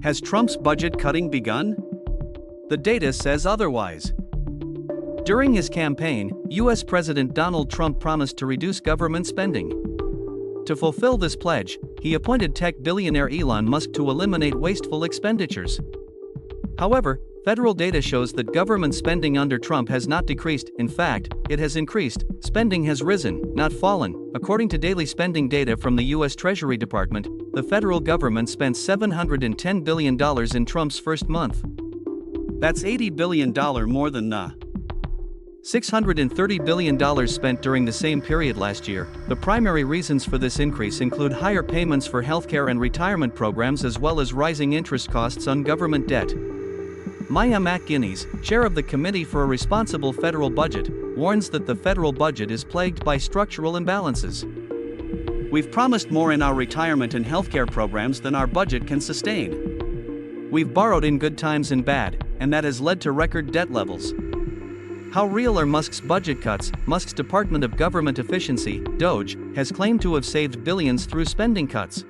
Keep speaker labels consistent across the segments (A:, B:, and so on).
A: Has Trump's budget cutting begun? The data says otherwise. During his campaign, U.S. President Donald Trump promised to reduce government spending. To fulfill this pledge, he appointed tech billionaire Elon Musk to eliminate wasteful expenditures. However, federal data shows that government spending under Trump has not decreased. In fact, it has increased. Spending has risen, not fallen. According to daily spending data from the U.S. Treasury Department, the federal government spent $710 billion in Trump's first month. That's $80 billion more than the $630 billion spent during the same period last year. The primary reasons for this increase include higher payments for healthcare and retirement programs as well as rising interest costs on government debt. Maya McGuinness, chair of the Committee for a Responsible Federal Budget, warns that the federal budget is plagued by structural imbalances. We've promised more in our retirement and healthcare programs than our budget can sustain. We've borrowed in good times and bad, and that has led to record debt levels. How real are Musk's budget cuts? Musk's Department of Government Efficiency, DOGE, has claimed to have saved billions through spending cuts.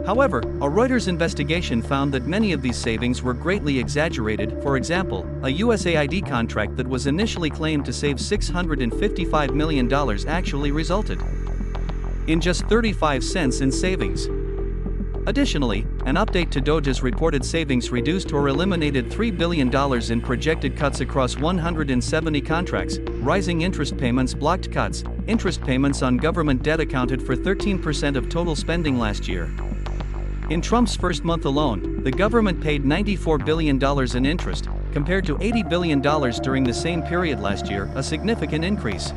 A: However, a Reuters investigation found that many of these savings were greatly exaggerated. For example, a USAID contract that was initially claimed to save $655 million actually resulted in just 35 cents in savings. Additionally, an update to DOGE's reported savings reduced or eliminated $3 billion in projected cuts across 170 contracts. Rising interest payments blocked cuts. Interest payments on government debt accounted for 13% of total spending last year. In Trump's first month alone, the government paid $94 billion in interest, compared to $80 billion during the same period last year, a significant increase.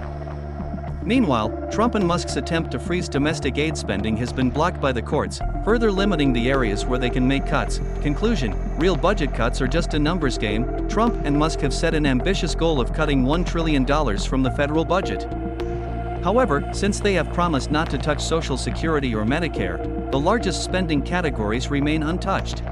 A: Meanwhile, Trump and Musk's attempt to freeze domestic aid spending has been blocked by the courts, further limiting the areas where they can make cuts. Conclusion: real budget cuts are just a numbers game. Trump and Musk have set an ambitious goal of cutting $1 trillion from the federal budget. However, since they have promised not to touch Social Security or Medicare, the largest spending categories remain untouched.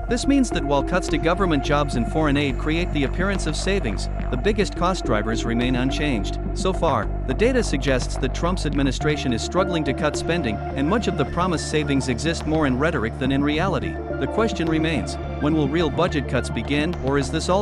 A: This means that while cuts to government jobs and foreign aid create the appearance of savings, the biggest cost drivers remain unchanged. So far, the data suggests that Trump's administration is struggling to cut spending, and much of the promised savings exist more in rhetoric than in reality. The question remains: when will real budget cuts begin, or is this all